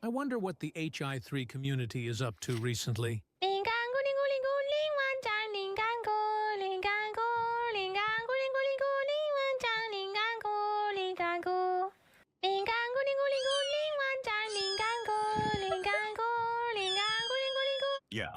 I wonder what the HI3 community is up to recently. Yeah.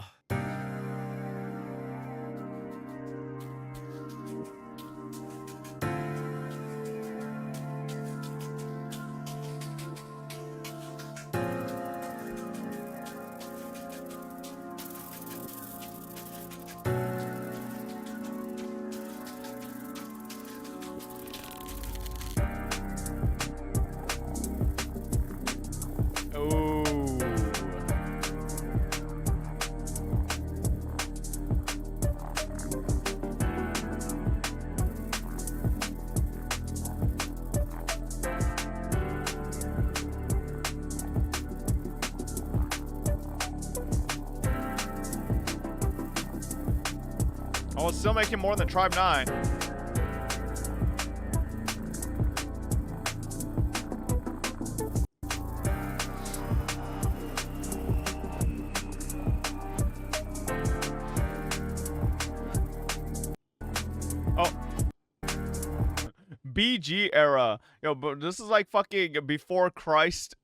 Oh, it's still making more than Tribe 9. Oh. BG era. Yo, but this is like fucking before Christ,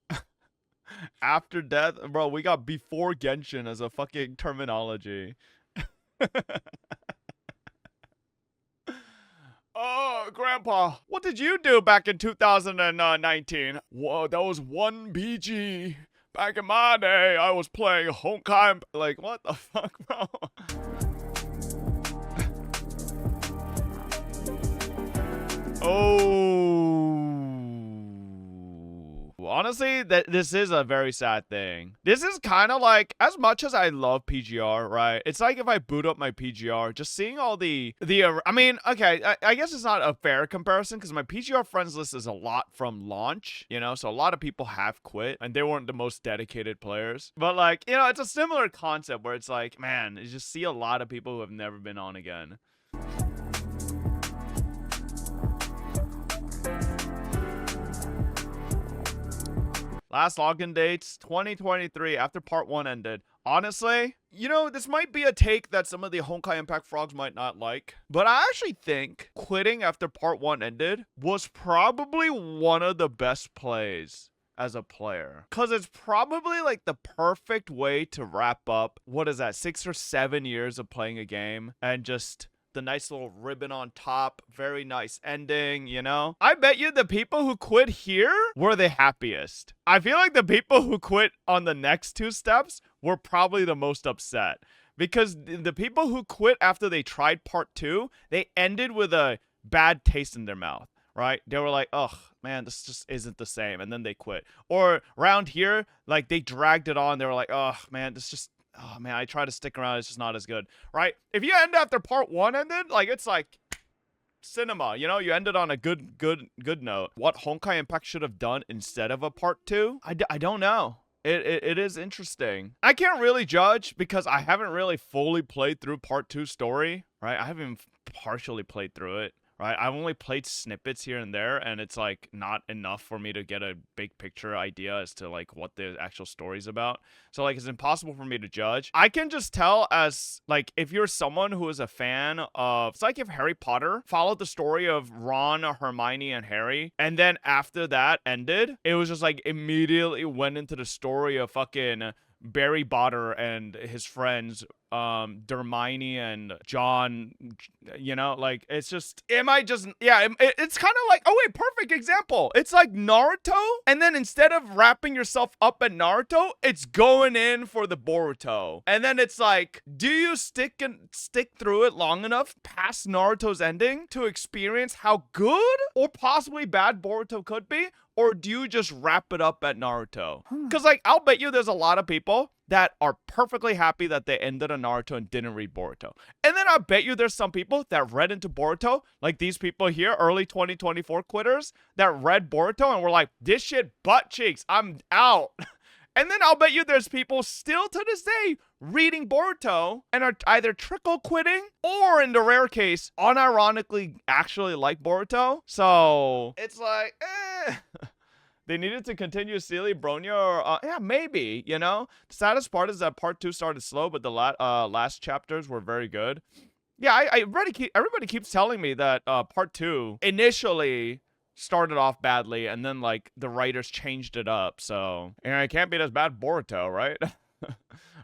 after death. Bro, we got before Genshin as a fucking terminology. Oh, Grandpa, what did you do back in 2019? Whoa, that was 1 BG. Back in my day, I was playing Honkai. Like, what the fuck, bro? Oh. Honestly, this is a very sad thing. This is kind of like, as much as I love PGR, right? It's like if I boot up my PGR, just seeing all I mean, okay, I guess it's not a fair comparison because my PGR friends list is a lot from launch, you know? So a lot of people have quit and they weren't the most dedicated players. But like, you know, it's a similar concept where it's like, man, you just see a lot of people who have never been on again. Last login dates, 2023, after part 1 ended. Honestly, you know, this might be a take that some of the Honkai Impact frogs might not like, but I actually think quitting after part 1 ended was probably one of the best plays as a player. Because it's probably like the perfect way to wrap up, what is that, 6 or 7 years of playing a game and just the nice little ribbon on top, very nice ending, you know? I bet you the people who quit here were the happiest. I feel like the people who quit on the next 2 steps were probably the most upset. Because the people who quit after they tried part 2, they ended with a bad taste in their mouth, right? They were like, ugh, man, this just isn't the same. And then they quit. Or around here, like they dragged it on. They were like, ugh, man, this just... oh man, I try to stick around, it's just not as good, right? If you end after part 1 ended, like it's like cinema, you know, you ended on a good note. What Honkai Impact should have done instead of a part 2, I don't know. It is interesting. I can't really judge because I haven't really fully played through part 2 story, right? I haven't partially played through it. Right, I've only played snippets here and there, and it's like not enough for me to get a big picture idea as to like what the actual story's about. So like it's impossible for me to judge. I can just tell as like if you're someone who is a fan of, it's like if Harry Potter followed the story of Ron, Hermione, and Harry, and then after that ended, it was just like immediately went into the story of fucking Barry Potter and his friends, Hermione and John, you know, like it's just, it's kind of like, oh wait, perfect example. It's like Naruto, and then instead of wrapping yourself up at Naruto, it's going in for the Boruto, and then it's like, do you stick through it long enough past Naruto's ending to experience how good or possibly bad Boruto could be? Or do you just wrap it up at Naruto? Because, like, I'll bet you there's a lot of people that are perfectly happy that they ended on Naruto and didn't read Boruto. And then I bet you there's some people that read into Boruto, like these people here, early 2024 quitters, that read Boruto and were like, this shit butt cheeks, I'm out. And then I'll bet you there's people still to this day reading Boruto and are either trickle quitting or, in the rare case, unironically actually like Boruto. So it's like, They needed to continue Sealy, Bronya, or yeah, maybe, you know? The saddest part is that part 2 started slow, but the last chapters were very good. Yeah, everybody keeps telling me that part 2 initially started off badly, and then like the writers changed it up. So, and it can't be as bad Boruto, right?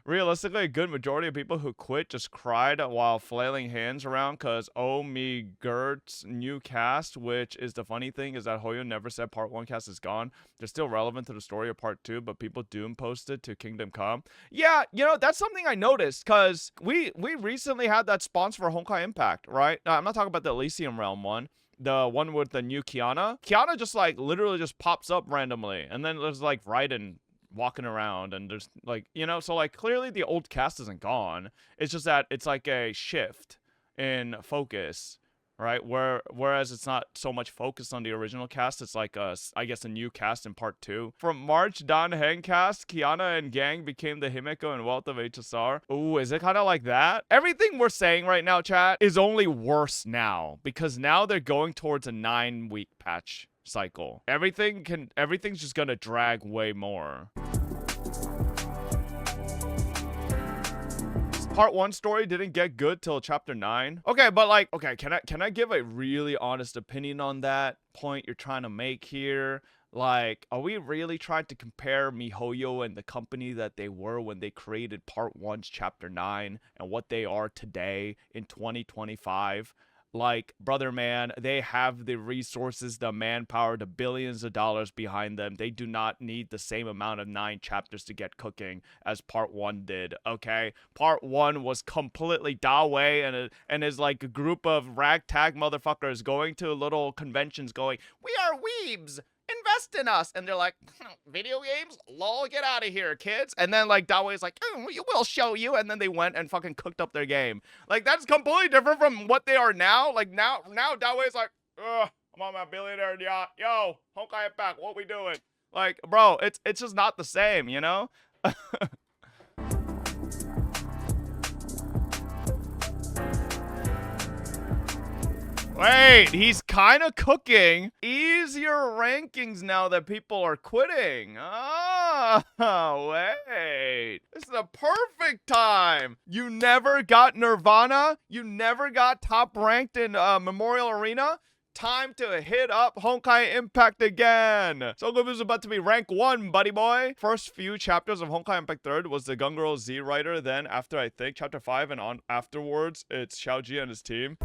Realistically, a good majority of people who quit just cried while flailing hands around because oh me Gert's new cast, which is the funny thing is that Hoyo never said part 1 cast is gone. They're still relevant to the story of part 2, but people doom posted to Kingdom Come. Yeah, you know, that's something I noticed because we recently had that sponsor for Honkai Impact, right? I'm not talking about the Elysium Realm one. The one with the new Kiana. Kiana just like literally just pops up randomly. And then there's like Raiden walking around and there's like, you know, so like clearly the old cast isn't gone. It's just that it's like a shift in focus, right? Whereas it's not so much focused on the original cast, it's like I guess a new cast in part 2. From March Dan Heng cast, Kiana and gang became the Himeko and Wealth of HSR. Ooh, is it kind of like that? Everything we're saying right now, chat, is only worse now because now they're going towards a 9-week patch cycle. Everything's just gonna drag way more. Part 1 story didn't get good till chapter 9. Okay, but like, okay, can I give a really honest opinion on that point you're trying to make here? Like, are we really trying to compare MiHoYo and the company that they were when they created part 1's chapter 9 and what they are today in 2025? Like, brother man, they have the resources, the manpower, the billions of dollars behind them. They do not need the same amount of 9 chapters to get cooking as part 1 did, okay? Part 1 was completely Dawei and is like a group of ragtag motherfuckers going to little conventions going, we are weebs! Invest in us, and they're like, video games? Lol, get out of here, kids. And then like Dawei's like, we'll show you, and then they went and fucking cooked up their game. Like, that's completely different from what they are now. Like now Dawei's like, ugh, I'm on my billionaire yacht. Yo, Honkai Impact, what we doing? Like, bro, it's just not the same, you know? Wait, he's kind of cooking easier rankings now that people are quitting. Oh, wait. This is a perfect time. You never got Nirvana. You never got top ranked in Memorial Arena. Time to hit up Honkai Impact again. Sogobu is about to be rank 1, buddy boy. First few chapters of Honkai Impact 3rd was the Gunguro Z writer. Then after, I think, chapter 5 and on afterwards, it's Xiaoji and his team.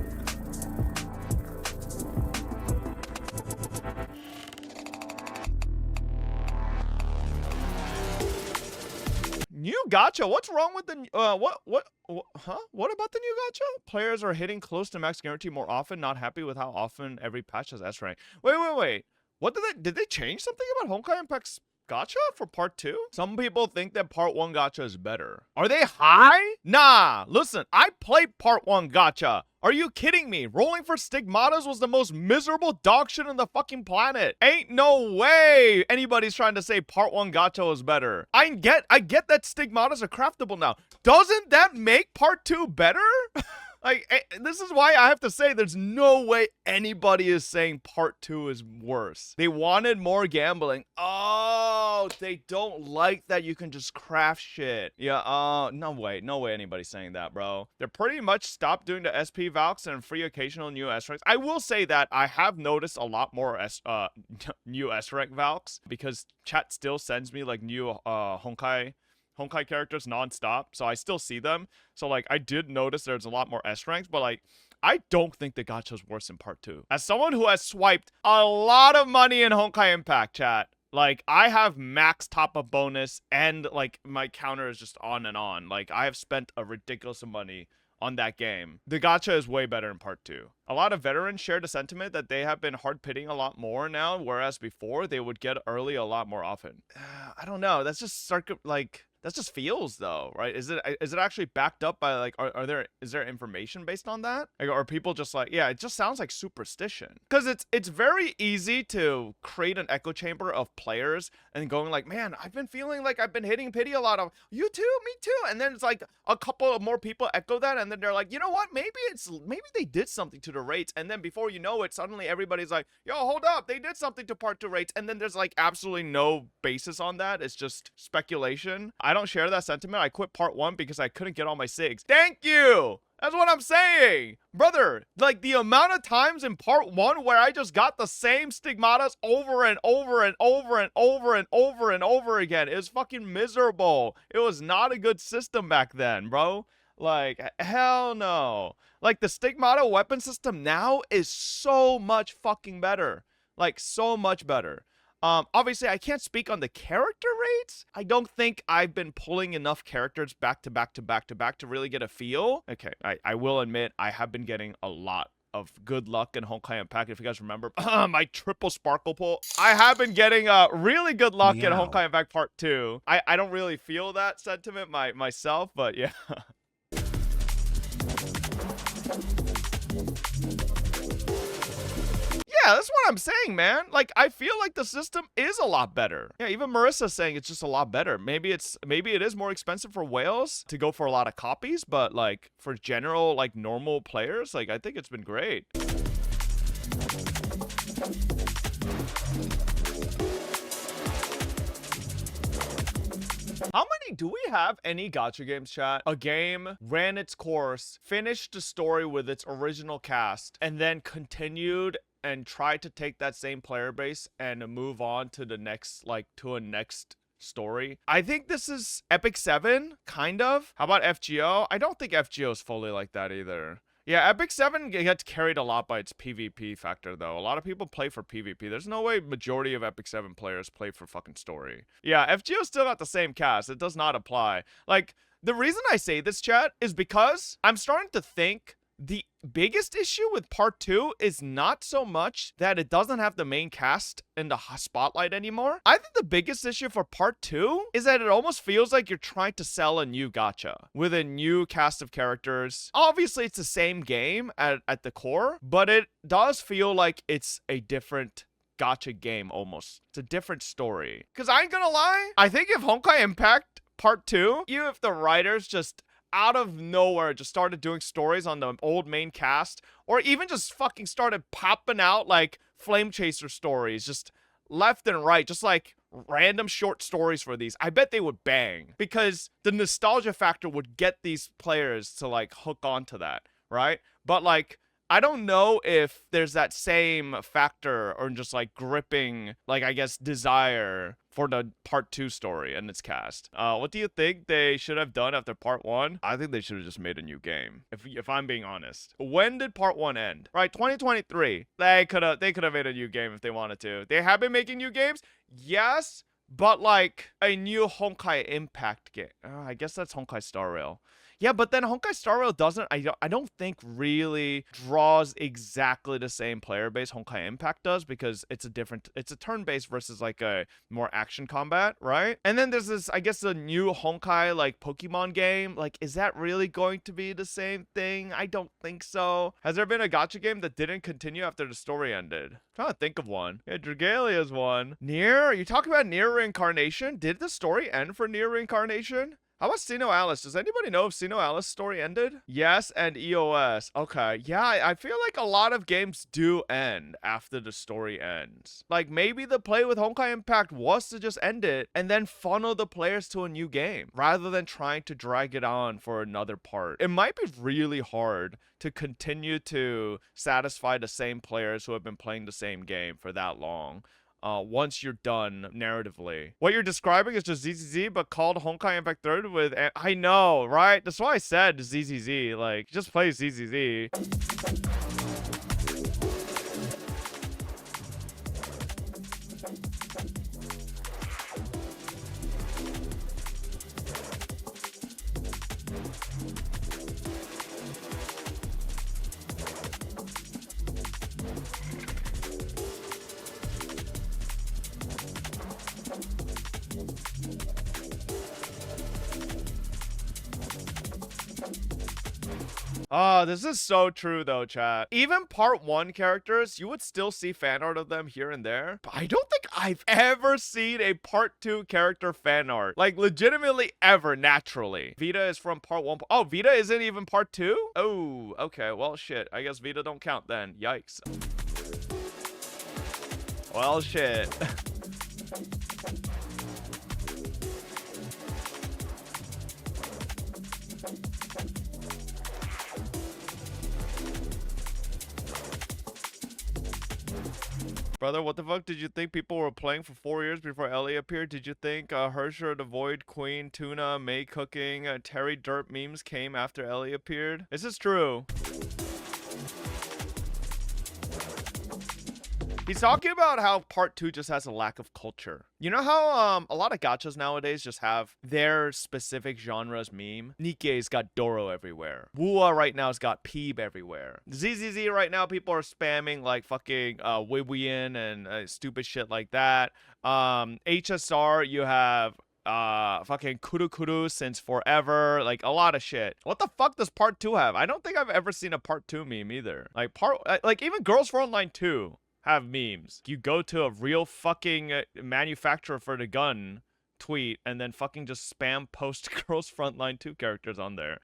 New gacha? What's wrong with the what about the new gacha? Players are hitting close to max guarantee more often, not happy with how often every patch has S rank. Wait. What did they change something about Honkai Impact's gacha for part 2? Some people think that part 1 gacha is better. Are they high? Nah, listen, I played part 1 gacha. Are you kidding me? Rolling for Stigmatas was the most miserable dog shit on the fucking planet. Ain't no way anybody's trying to say part 1 gacha was better. I get that Stigmatas are craftable now. Doesn't that make part 2 better? Like, this is why I have to say there's no way anybody is saying part 2 is worse. They wanted more gambling. Oh, they don't like that you can just craft shit. Yeah, no way anybody's saying that, bro. They're pretty much stopped doing the SP Valks and free occasional new S ranks. I will say that I have noticed a lot more new S rank Valks because chat still sends me like new Honkai characters non-stop, so I still see them. So like I did notice there's a lot more S ranks, but like I don't think the gacha's worse in part 2. As someone who has swiped a lot of money in Honkai Impact, chat, like I have max top-up bonus and like my counter is just on and on. Like I have spent a ridiculous amount of money on that game. The gacha is way better in part 2. A lot of veterans share the sentiment that they have been hard pitting a lot more now, whereas before they would get early a lot more often. I don't know. That's just That just feels though, right? Is it actually backed up by like is there information based on that? Like, are people just like, yeah, it just sounds like superstition. Because it's very easy to create an echo chamber of players and going like, man, I've been feeling like I've been hitting pity a lot of, you too, me too. And then it's like a couple of more people echo that, and then they're like, you know what? Maybe they did something to the rates, and then before you know it, suddenly everybody's like, yo, hold up, they did something to part 2 rates, and then there's like absolutely no basis on that. It's just speculation. I don't share that sentiment. I quit part 1 because I couldn't get all my SIGs. Thank you. That's what I'm saying. Brother, like the amount of times in part 1 where I just got the same stigmatas over and over and over and over and over and over again. It was fucking miserable. It was not a good system back then, bro. Like, hell no. Like, the stigmata weapon system now is so much fucking better. Like, so much better. Obviously, I can't speak on the character rates. I don't think I've been pulling enough characters back to back to back to back to really get a feel. Okay, I will admit, I have been getting a lot of good luck in Honkai Impact. If you guys remember my triple sparkle pull, I have been getting really good luck in Honkai Impact Part 2. I don't really feel that sentiment myself, but yeah. Yeah, that's what I'm saying, man. Like, I feel like the system is a lot better. Yeah, even Marissa's saying it's just a lot better. Maybe it is more expensive for whales to go for a lot of copies, but like for general, like normal players, like I think it's been great. How many do we have? Any gacha games, chat? A game ran its course, finished the story with its original cast, and then continued and tried to take that same player base and move on to the next, like, to a next story. I think this is Epic 7, kind of. How about FGO? I don't think FGO is fully like that either. Yeah, Epic 7 gets carried a lot by its PvP factor, though. A lot of people play for PvP. There's no way majority of Epic 7 players play for fucking story. Yeah, FGO still got the same cast. It does not apply. Like, the reason I say this, chat, is because I'm starting to think the biggest issue with part 2 is not so much that it doesn't have the main cast in the spotlight anymore. I think the biggest issue for part 2 is that it almost feels like you're trying to sell a new gacha with a new cast of characters. Obviously, it's the same game at the core, but it does feel like it's a different gacha game almost. It's a different story. Because I ain't gonna lie, I think if Honkai Impact Part 2, even if the writers just out of nowhere just started doing stories on the old main cast, or even just fucking started popping out like Flame Chaser stories just left and right, just like random short stories for these, I bet they would bang, because the nostalgia factor would get these players to like hook onto that, right? But like, I don't know if there's that same factor or just like gripping, like, I guess, desire for the part 2 story and its cast. What do you think they should have done after part 1? I think they should have just made a new game, if I'm being honest. When did part 1 end? Right, 2023. They could have made a new game if they wanted to. They have been making new games, yes, but like a new Honkai Impact game. I guess that's Honkai Star Rail. Yeah, but then Honkai Star Rail doesn't, I don't think really draws exactly the same player base Honkai Impact does, because it's a turn-based versus like a more action combat, right? And then there's this, I guess, a new Honkai like Pokemon game. Like, is that really going to be the same thing? I don't think so. Has there been a gacha game that didn't continue after the story ended? I'm trying to think of one. Yeah, Dragalia's one. Nier? Are you talking about Nier Reincarnation? Did the story end for Nier Reincarnation? How about Sino Alice? Does anybody know if Sino Alice's story ended? Yes, and EOS. Okay, yeah, I feel like a lot of games do end after the story ends. Like, maybe the play with Honkai Impact was to just end it and then funnel the players to a new game, rather than trying to drag it on for another part. It might be really hard to continue to satisfy the same players who have been playing the same game for that long. Once you're done narratively. What you're describing is just ZZZ, but called Honkai Impact 3rd with... I know, right? That's why I said ZZZ. Like, just play ZZZ. Oh, this is so true though, chat. Even part 1 characters, you would still see fan art of them here and there. But I don't think I've ever seen a part 2 character fan art. Like, legitimately ever, naturally. Vita is from part 1. Oh, Vita isn't even part 2? Oh, okay. Well, shit. I guess Vita don't count then. Yikes. Well, shit. Brother, what the fuck did you think people were playing for 4 years before Ellie appeared? Did you think Hersher, the Void Queen, Tuna, May Cooking, Terry Dirt memes came after Ellie appeared? This is true. He's talking about how part 2 just has a lack of culture. You know how a lot of gachas nowadays just have their specific genres meme? Nikkei's got Doro everywhere. Wua right now has got Peeb everywhere. ZZZ right now, people are spamming like fucking Wiwian and stupid shit like that. HSR, you have fucking Kuru Kuru since forever, like a lot of shit. What the fuck does part 2 have? I don't think I've ever seen a part 2 meme either. Like even Girls for Online 2 have memes. You go to a real fucking manufacturer for the gun tweet and then fucking just spam post Girls Frontline 2 characters on there.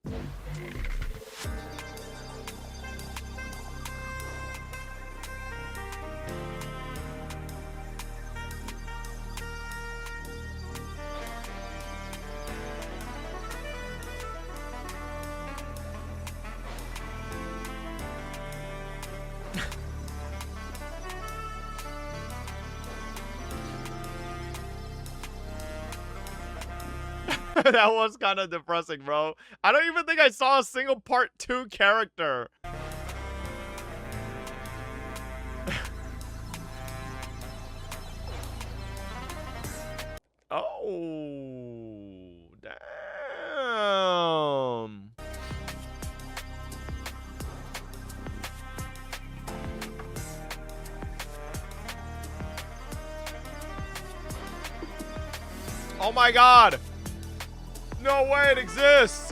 That was kind of depressing, bro. I don't even think I saw a single part 2 character. Oh, damn. Oh my god. No way it exists!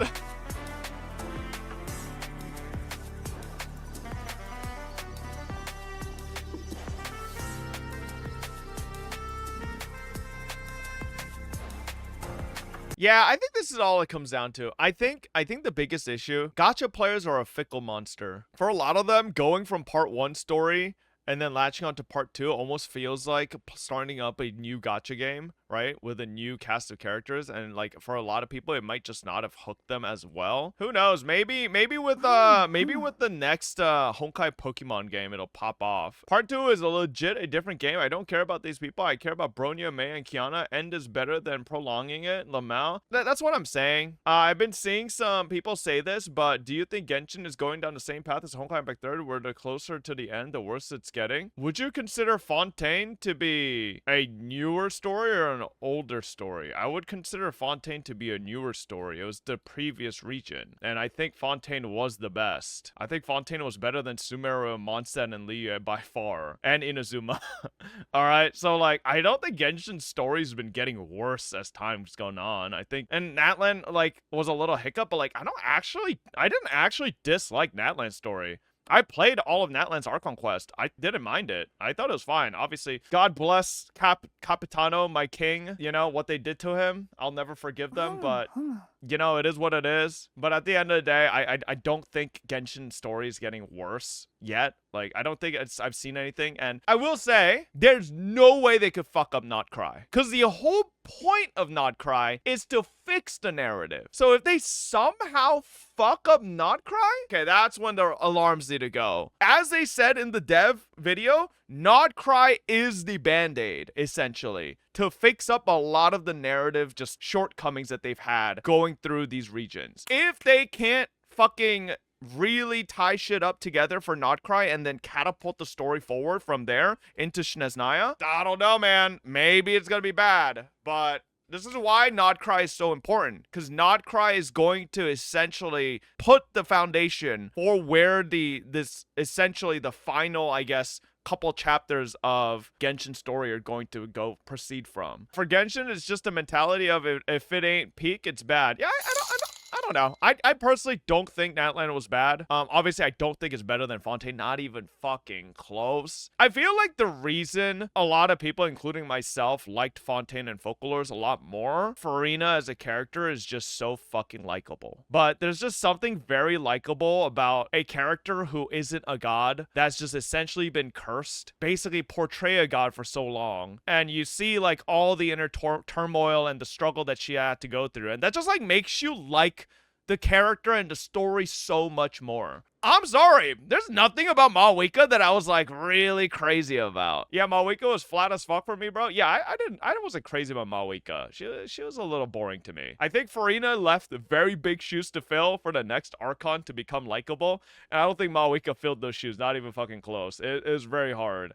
Yeah, I think this is all it comes down to. I think the biggest issue, gacha players are a fickle monster. For a lot of them, going from part 1 story and then latching on to part 2 almost feels like starting up a new gacha game, right? With a new cast of characters, and like for a lot of people it might just not have hooked them as well. Who knows? Maybe with the next Honkai Pokemon game it'll pop off. Part 2 is a different game. I don't care about these people. I care about Bronya, Mei, and Kiana. End is better than prolonging it. Lamau. That's what I'm saying. I've been seeing some people say this, but do you think Genshin is going down the same path as Honkai Impact 3, where the closer to the end, the worse it's getting? Would you consider Fontaine to be a newer story or an older story? I would consider Fontaine to be a newer story. It was the previous region, and I think Fontaine was the best. I think Fontaine was better than Sumeru, Mondstadt, and Liyue by far, and Inazuma. Alright, so like, I don't think Genshin's story's been getting worse as time's gone on. I think, and Natlan, like, was a little hiccup, but like, I didn't actually dislike Natlan's story. I played all of Natlan's Archon Quest. I didn't mind it. I thought it was fine. Obviously, God bless Capitano, my king. You know, what they did to him, I'll never forgive them, but you know, it is what it is. But at the end of the day, I don't think Genshin's story is getting worse yet. Like, I don't think I've seen anything. And I will say, there's no way they could fuck up Not Cry. Because the whole point of Not Cry is to fix the narrative. So if they somehow fuck up Not Cry, okay, that's when the alarms need to go. As they said in the dev video, Not Cry is the band-aid, essentially, to fix up a lot of the narrative just shortcomings that they've had going through these regions. If they can't fucking really tie shit up together for Not Cry and then catapult the story forward from there into Snezhnaya, I don't know, man. Maybe it's gonna be bad, but this is why Not Cry is so important, because Not Cry is going to essentially put the foundation for where essentially the final, I guess, couple chapters of Genshin story are going to proceed from. For Genshin, it's just a mentality of if it ain't peak, it's bad. Yeah, I don't don't know. I personally don't think Natlan was bad. Obviously, I don't think it's better than Fontaine. Not even fucking close. I feel like the reason a lot of people, including myself, liked Fontaine and Folklores a lot more, Farina as a character is just so fucking likable. But there's just something very likable about a character who isn't a god that's just essentially been cursed. Basically portray a god for so long. And you see like all the inner turmoil and the struggle that she had to go through. And that just like makes you like the character and the story so much more. I'm sorry, there's nothing about Malwika that I was like really crazy about. Yeah, Malwika was flat as fuck for me, bro. Yeah, I wasn't crazy about Malwika. She was a little boring to me. I think Farina left very big shoes to fill for the next Archon to become likable, and I don't think Malwika filled those shoes, not even fucking close. It was very hard.